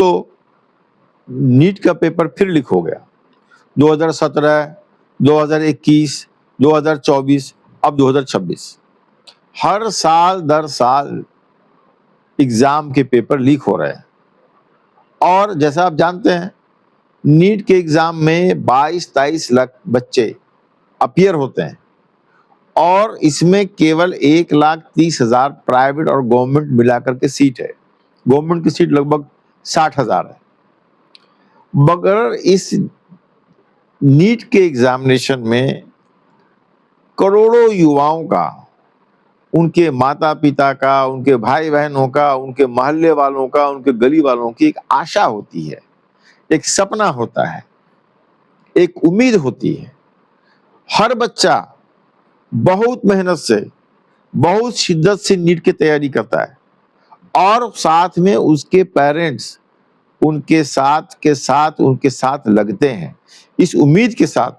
तो नीट का पेपर फिर लीक हो गया। 2017, 2021, 2024, अब 2026। हर साल दर साल एग्जाम के पेपर लीक हो रहे हैं। और जैसा आप जानते हैं, नीट के एग्जाम में 22-23 लाख बच्चे अपीयर होते हैं और इसमें केवल 1,30,000 प्राइवेट और गवर्नमेंट मिलाकर के सीट है। गवर्नमेंट की सीट लगभग 60,000 है। मगर इस नीट के एग्जामिनेशन में करोड़ों युवाओं का, उनके माता पिता का, उनके भाई बहनों का, उनके मोहल्ले वालों का, उनके गली वालों की एक आशा होती है, एक सपना होता है, एक उम्मीद होती है। हर बच्चा बहुत मेहनत से, बहुत शिद्दत से नीट की तैयारी करता है और साथ में उसके पेरेंट्स उनके साथ लगते हैं, इस उम्मीद के साथ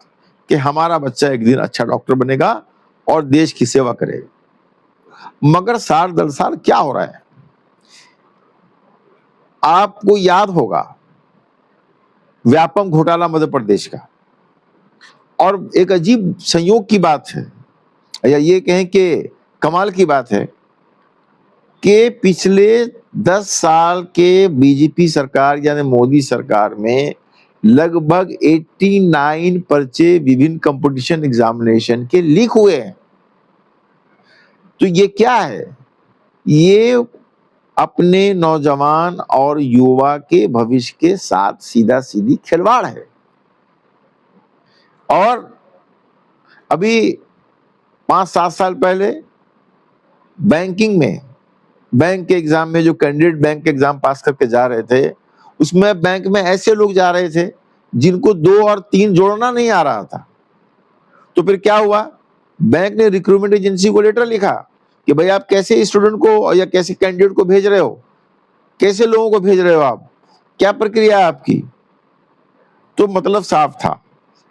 कि हमारा बच्चा एक दिन अच्छा डॉक्टर बनेगा और देश की सेवा करेगा। मगर साल दर साल क्या हो रहा है, आपको याद होगा व्यापम घोटाला मध्य प्रदेश का। और एक अजीब संयोग की बात है, या ये कहें कि कमाल की बात है कि पिछले 10 साल के बीजेपी सरकार यानी मोदी सरकार में लगभग 89 पर्चे विभिन्न कंपटीशन एग्जामिनेशन के लीक हुए हैं। तो ये क्या है? ये अपने नौजवान और युवा के भविष्य के साथ सीधा सीधी खिलवाड़ है। और अभी 5-7 साल पहले बैंकिंग में, बैंक के एग्जाम में जो कैंडिडेट बैंक के एग्जाम पास करके जा रहे थे, उसमें बैंक में ऐसे लोग जा रहे थे जिनको 2 और 3 जोड़ना नहीं आ रहा था। तो फिर क्या हुआ, बैंक ने रिक्रूटमेंट एजेंसी को लेटर लिखा कि भाई आप कैसे स्टूडेंट को या कैसे कैंडिडेट को भेज रहे हो, कैसे लोगों को भेज रहे हो, आप क्या प्रक्रिया है आपकी। तो मतलब साफ था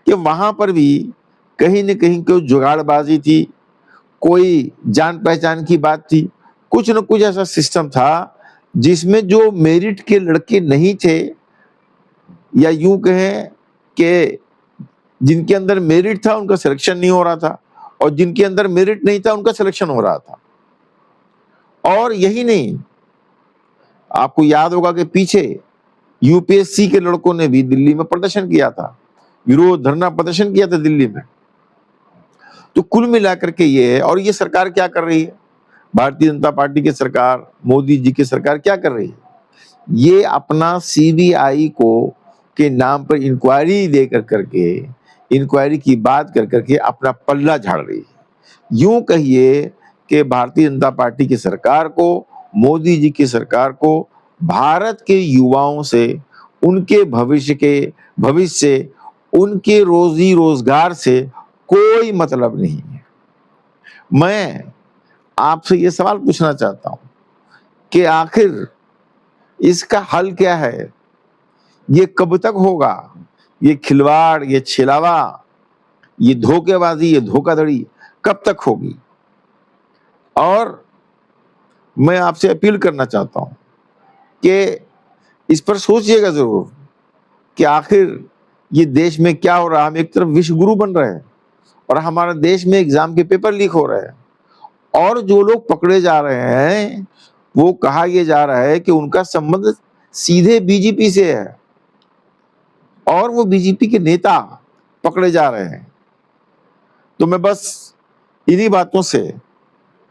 कि वहां पर भी कहीं न कहीं कोई जुगाड़बाजी थी, कोई जान पहचान की बात थी, कुछ न कुछ ऐसा सिस्टम था जिसमें जो मेरिट के लड़के नहीं थे, या यूं कहें कि जिनके अंदर मेरिट था उनका सिलेक्शन नहीं हो रहा था, और जिनके अंदर मेरिट नहीं था उनका सिलेक्शन हो रहा था। और यही नहीं, आपको याद होगा कि पीछे यूपीएससी के लड़कों ने भी दिल्ली में प्रदर्शन किया था, विरोध धरना प्रदर्शन किया था दिल्ली में। तो कुल मिलाकर के ये है। और ये सरकार क्या कर रही है, भारतीय जनता पार्टी की सरकार, मोदी जी की सरकार क्या कर रही है, ये अपना सीबीआई को के नाम पर इंक्वायरी दे करके, इंक्वायरी की बात कर करके अपना पल्ला झाड़ रही है। यूं कहिए कि भारतीय जनता पार्टी की सरकार को, मोदी जी की सरकार को भारत के युवाओं से, उनके भविष्य से, उनके रोजी रोजगार से कोई मतलब नहीं है। मैं आपसे ये सवाल पूछना चाहता हूं कि आखिर इसका हल क्या है, ये कब तक होगा, ये खिलवाड़, ये छेलावा, ये धोखेबाजी, ये धोखाधड़ी कब तक होगी। और मैं आपसे अपील करना चाहता हूं कि इस पर सोचिएगा जरूर कि आखिर ये देश में क्या हो रहा है। हम एक तरफ विश्व गुरु बन रहे हैं और हमारे देश में एग्जाम के पेपर लीक हो रहे हैं, और जो लोग पकड़े जा रहे हैं वो कहा यह जा रहा है कि उनका संबंध सीधे बीजेपी से है और वो बीजेपी के नेता पकड़े जा रहे हैं। तो मैं बस इन्हीं बातों से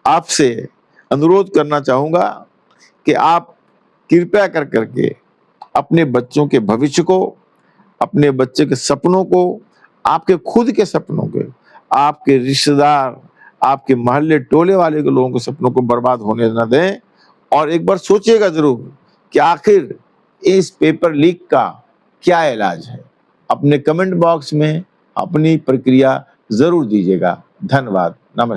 आपसे अनुरोध करना चाहूंगा कि आप कृपया कर करके अपने बच्चों के भविष्य को, अपने बच्चे के सपनों को, आपके खुद के सपनों के, आपके रिश्तेदार, आपके मोहल्ले टोले वाले के लोगों के सपनों को बर्बाद होने न दें। और एक बार सोचिएगा जरूर कि आखिर इस पेपर लीक का क्या इलाज है। अपने कमेंट बॉक्स में अपनी प्रक्रिया जरूर दीजिएगा। धन्यवाद, नमस्कार।